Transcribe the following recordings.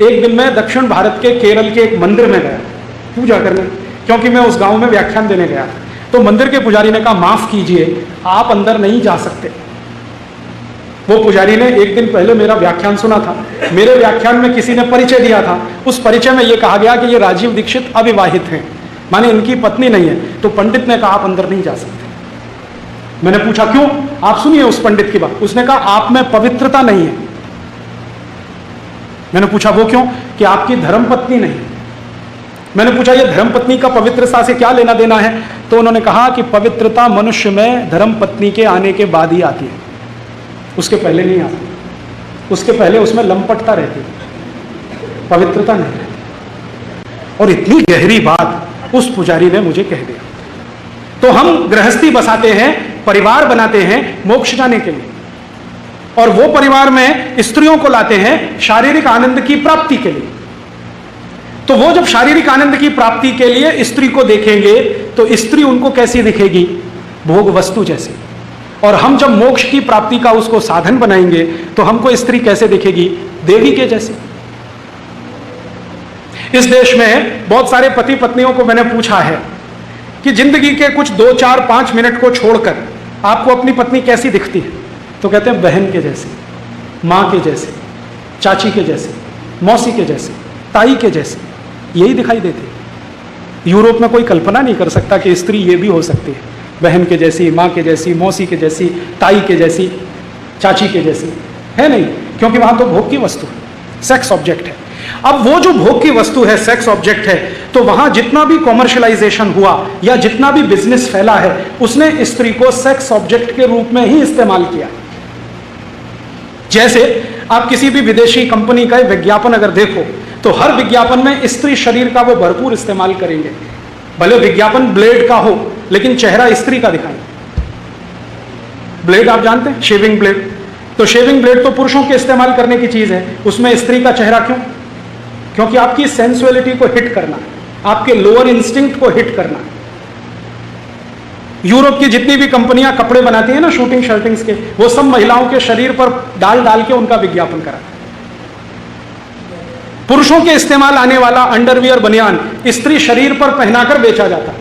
एक दिन मैं दक्षिण भारत के केरल के एक मंदिर में गया पूजा करने, क्योंकि मैं उस गांव में व्याख्यान देने गया। तो मंदिर के पुजारी ने कहा, माफ कीजिए, आप अंदर नहीं जा सकते। वो पुजारी ने एक दिन पहले मेरा व्याख्यान सुना था, मेरे व्याख्यान में किसी ने परिचय दिया था, उस परिचय में ये कहा गया कि ये राजीव दीक्षित अविवाहित हैं, माने इनकी पत्नी नहीं है। तो पंडित ने कहा, आप अंदर नहीं जा सकते। मैंने पूछा क्यों? आप सुनिए उस पंडित की बात। उसने कहा, आप में पवित्रता नहीं है। मैंने पूछा वो क्यों? कि आपकी धर्मपत्नी नहीं। मैंने पूछा ये धर्मपत्नी का पवित्रता से क्या लेना देना है? तो उन्होंने कहा कि पवित्रता मनुष्य में धर्मपत्नी के आने के बाद ही आती है, उसके पहले नहीं आती। उसके पहले उसमें लंपटता रहती है, पवित्रता नहीं रहती। और इतनी गहरी बात उस पुजारी ने मुझे कह दिया। तो हम गृहस्थी बसाते हैं, परिवार बनाते हैं मोक्ष जाने के लिए, और वो परिवार में स्त्रियों को लाते हैं शारीरिक आनंद की प्राप्ति के लिए। तो वो जब शारीरिक आनंद की प्राप्ति के लिए स्त्री को देखेंगे तो स्त्री उनको कैसी दिखेगी? भोग वस्तु जैसी। और हम जब मोक्ष की प्राप्ति का उसको साधन बनाएंगे तो हमको स्त्री कैसे दिखेगी? देवी के जैसी। इस देश में बहुत सारे पति पत्नियों को मैंने पूछा है कि जिंदगी के कुछ 2, 4, 5 मिनट को छोड़कर आपको अपनी पत्नी कैसी दिखती है? तो कहते हैं बहन के जैसे, माँ के जैसे, चाची के जैसे, मौसी के जैसे, ताई के जैसे, यही दिखाई देती है। यूरोप में कोई कल्पना नहीं कर सकता कि स्त्री ये भी हो सकती है, बहन के जैसी, माँ के जैसी, मौसी के जैसी, ताई के जैसी, चाची के जैसी, है नहीं, क्योंकि वहां तो भोग की वस्तु है, सेक्स ऑब्जेक्ट है। अब वो जो भोग की वस्तु है, सेक्स ऑब्जेक्ट है, तो वहां जितना भी कॉमर्शियलाइजेशन हुआ या जितना भी बिजनेस फैला है, उसने स्त्री को सेक्स ऑब्जेक्ट के रूप में ही इस्तेमाल किया। जैसे आप किसी भी विदेशी कंपनी का विज्ञापन अगर देखो तो हर विज्ञापन में स्त्री शरीर का वो भरपूर इस्तेमाल करेंगे। भले विज्ञापन ब्लेड का हो लेकिन चेहरा स्त्री का दिखाएं। ब्लेड आप जानते हैं, शेविंग ब्लेड। तो शेविंग ब्लेड तो पुरुषों के इस्तेमाल करने की चीज है, उसमें स्त्री का चेहरा क्यों? क्योंकि आपकी सेंसुअलिटी को हिट करना है, आपके लोअर इंस्टिंक्ट को हिट करना है। यूरोप की जितनी भी कंपनियां कपड़े बनाती हैं ना, शूटिंग शर्टिंग्स के, वो सब महिलाओं के शरीर पर डाल डाल के उनका विज्ञापन करा। पुरुषों के इस्तेमाल आने वाला अंडरवियर बनियान स्त्री शरीर पर पहनाकर बेचा जाता है।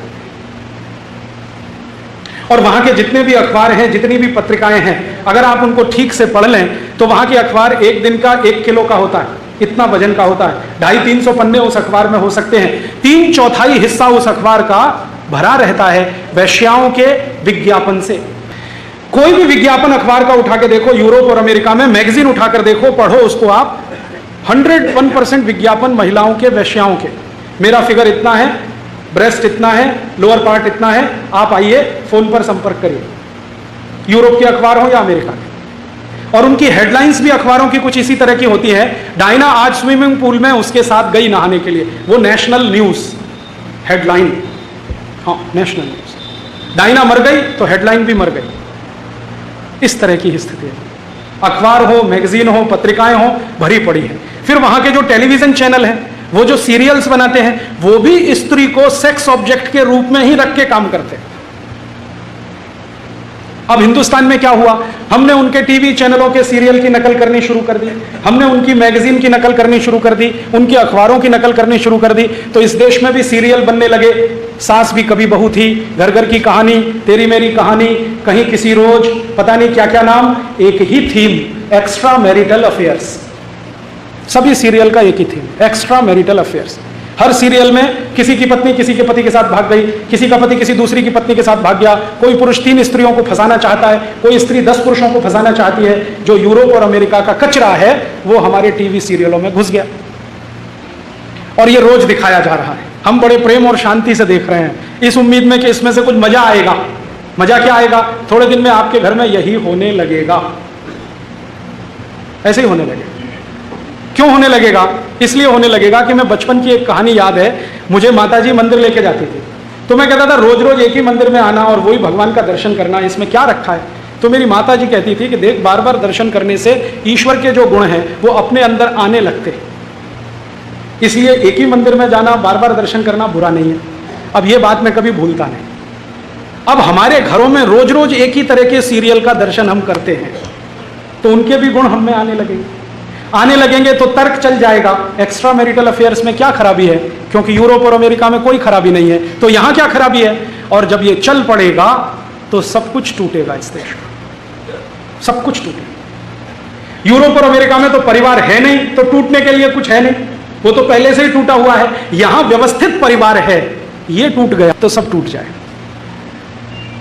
और वहां के जितने भी अखबार हैं, जितनी भी पत्रिकाएं हैं, अगर आप उनको ठीक से पढ़ लें तो वहां के अखबार एक दिन का 1 किलो का होता है, इतना वजन का होता है। 250-300 पन्ने उस अखबार में हो सकते हैं। 3/4 हिस्सा उस अखबार का भरा रहता है वेश्याओं के विज्ञापन से। कोई भी विज्ञापन अखबार का उठा के देखो, यूरोप और अमेरिका में मैगजीन उठाकर देखो, पढ़ो उसको आप, 101% विज्ञापन महिलाओं के, वेश्याओं के। मेरा फिगर इतना है, ब्रेस्ट इतना है, लोअर पार्ट इतना है, आप आइए फोन पर संपर्क करिए। यूरोप के अखबार हो या अमेरिका के। और उनकी हेडलाइंस भी अखबारों की कुछ इसी तरह की होती है। डायना आज स्विमिंग पूल में उसके साथ गई नहाने के लिए, वो नेशनल न्यूज हेडलाइन, हाँ नेशनल न्यूज। डायना मर गई तो हेडलाइन भी मर गई। इस तरह की स्थिति है। अखबार हो, मैगजीन हो, पत्रिकाएं हो, भरी पड़ी है। फिर वहां के जो टेलीविजन चैनल हैं, वो जो सीरियल्स बनाते हैं, वो भी स्त्री को सेक्स ऑब्जेक्ट के रूप में ही रख के काम करते हैं। अब हिंदुस्तान में क्या हुआ? हमने उनके टीवी चैनलों के सीरियल की नकल करनी शुरू कर दी, हमने उनकी मैगजीन की नकल करनी शुरू कर दी, उनके अखबारों की नकल करनी शुरू कर दी। तो इस देश में भी सीरियल बनने लगे। सास भी कभी बहू थी, घर घर की कहानी, तेरी मेरी कहानी, कहीं किसी रोज, पता नहीं क्या क्या नाम, एक ही थीम, एक्स्ट्रा मैरिटल अफेयर्स। सभी सीरियल का एक ही थीम, एक्स्ट्रा मैरिटल अफेयर्स। हर सीरियल में किसी की पत्नी किसी के पति के साथ भाग गई, किसी का पति किसी दूसरी की पत्नी के साथ भाग गया। कोई पुरुष 3 स्त्रियों को फंसाना चाहता है, कोई स्त्री 10 पुरुषों को फंसाना चाहती है। जो यूरोप और अमेरिका का कचरा है वो हमारे टीवी सीरियलों में घुस गया और ये रोज दिखाया जा रहा है। हम बड़े प्रेम और शांति से देख रहे हैं, इस उम्मीद में कि इसमें से कुछ मजा आएगा। मजा क्या आएगा? थोड़े दिन में आपके घर में यही होने लगेगा, ऐसे ही होने लगेगा। क्यों होने लगेगा? इसलिए होने लगेगा कि मैं बचपन की एक कहानी याद है, मुझे माताजी मंदिर लेके जाती थी, तो मैं कहता था रोज रोज एक ही मंदिर में आना और वही भगवान का दर्शन करना, इसमें क्या रखा है? तो मेरी माताजी कहती थी कि देख, बार बार दर्शन करने से ईश्वर के जो गुण हैं वो अपने अंदर आने लगते हैं, इसलिए एक ही मंदिर में जाना, बार बार दर्शन करना बुरा नहीं है। अब ये बात मैं कभी भूलता नहीं। अब हमारे घरों में रोज रोज एक ही तरह के सीरियल का दर्शन हम करते हैं तो उनके भी गुण हम में आने लगेंगे। आने लगेंगे तो तर्क चल जाएगा, एक्स्ट्रा मैरिटल अफेयर्स में क्या खराबी है, क्योंकि यूरोप और अमेरिका में कोई खराबी नहीं है, तो यहां क्या खराबी है। और जब ये चल पड़ेगा तो सब कुछ टूटेगा इस देश का, सब कुछ टूटेगा। यूरोप और अमेरिका में तो परिवार है नहीं, तो टूटने के लिए कुछ है नहीं, वो तो पहले से ही टूटा हुआ है। यहां व्यवस्थित परिवार है, ये टूट गया तो सब टूट जाए।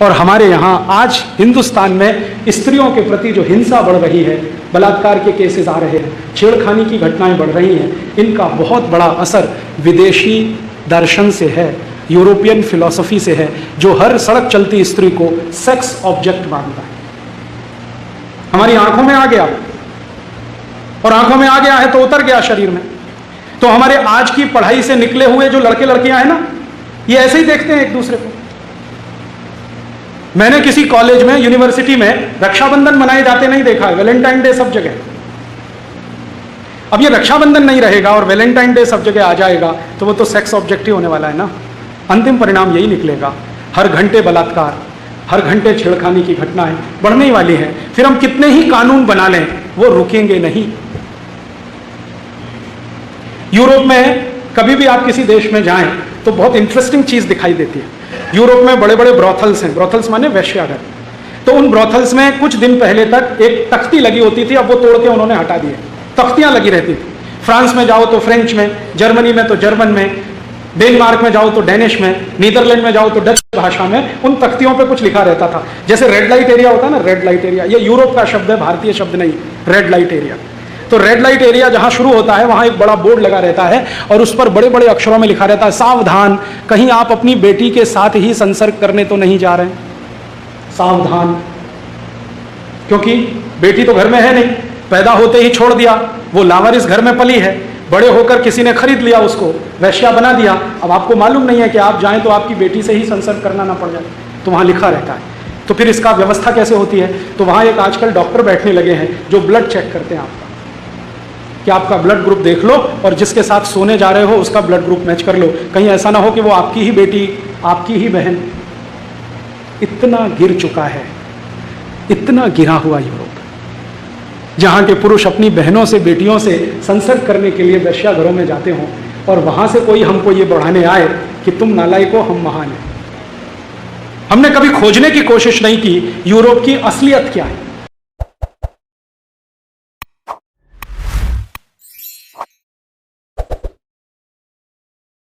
और हमारे यहां आज हिंदुस्तान में स्त्रियों के प्रति जो हिंसा बढ़ रही है, बलात्कार के केसेस आ रहे हैं, छेड़खानी की घटनाएं बढ़ रही हैं, इनका बहुत बड़ा असर विदेशी दर्शन से है, यूरोपियन फिलॉसफी से है, जो हर सड़क चलती स्त्री को सेक्स ऑब्जेक्ट मानता है। हमारी आंखों में आ गया, और आंखों में आ गया है तो उतर गया शरीर में। तो हमारे आज की पढ़ाई से निकले हुए जो लड़के लड़कियां हैं ना, ये ऐसे ही देखते हैं एक दूसरे को। मैंने किसी कॉलेज में, यूनिवर्सिटी में रक्षाबंधन मनाए जाते नहीं देखा है, वैलेंटाइन डे सब जगह। अब ये रक्षाबंधन नहीं रहेगा और वैलेंटाइन डे सब जगह आ जाएगा तो वो तो सेक्स ऑब्जेक्ट ही होने वाला है ना। अंतिम परिणाम यही निकलेगा, हर घंटे बलात्कार, हर घंटे छेड़खानी की घटनाएं बढ़ने ही वाली हैं। फिर हम कितने ही कानून बना लें, वो रुकेंगे नहीं। यूरोप में कभी भी आप किसी देश में जाएं तो बहुत इंटरेस्टिंग चीज दिखाई देती है। यूरोप में बड़े बड़े ब्रॉथल्स हैं, ब्रॉथल्स माने वेश्याघर। तो उन ब्रॉथल्स में कुछ दिन पहले तक एक तख्ती लगी होती थी, अब वो तोड़ के उन्होंने हटा दी है। तख्तियां लगी रहती थी। फ्रांस में जाओ तो फ्रेंच में, जर्मनी में तो जर्मन में, डेनमार्क में जाओ तो डेनिश में, नीदरलैंड में जाओ तो डच भाषा में उन तख्तियों पे कुछ लिखा रहता था। जैसे रेड लाइट एरिया होता है ना, रेड लाइट एरिया, ये यूरोप का शब्द है, भारतीय शब्द नहीं, रेड लाइट एरिया। तो रेड लाइट एरिया जहां शुरू होता है वहां एक बड़ा बोर्ड लगा रहता है और उस पर बड़े बड़े अक्षरों में लिखा रहता है, सावधान, कहीं आप अपनी बेटी के साथ ही संसर्ग करने तो नहीं जा रहे हैं, सावधान। क्योंकि बेटी तो घर में है नहीं, पैदा होते ही छोड़ दिया, वो लावारिस घर में पली है, बड़े होकर किसी ने खरीद लिया उसको, वैश्या बना दिया। अब आपको मालूम नहीं है कि आप जाएं तो आपकी बेटी से ही संसर्ग करना ना पड़ जाए, तो वहां लिखा रहता है। तो फिर इसका व्यवस्था कैसे होती है? तो वहां एक आजकल डॉक्टर बैठने लगे हैं जो ब्लड चेक करते हैं आपका, कि आपका ब्लड ग्रुप देख लो और जिसके साथ सोने जा रहे हो उसका ब्लड ग्रुप मैच कर लो, कहीं ऐसा ना हो कि वो आपकी ही बेटी, आपकी ही बहन। इतना गिर चुका है, इतना गिरा हुआ यूरोप, जहां के पुरुष अपनी बहनों से, बेटियों से संसर्ग करने के लिए वेश्याघरों में जाते हों और वहां से कोई हमको ये बढ़ाने आए कि तुम नालायक हो, हम महान हैं। हमने कभी खोजने की कोशिश नहीं की यूरोप की असलियत क्या है।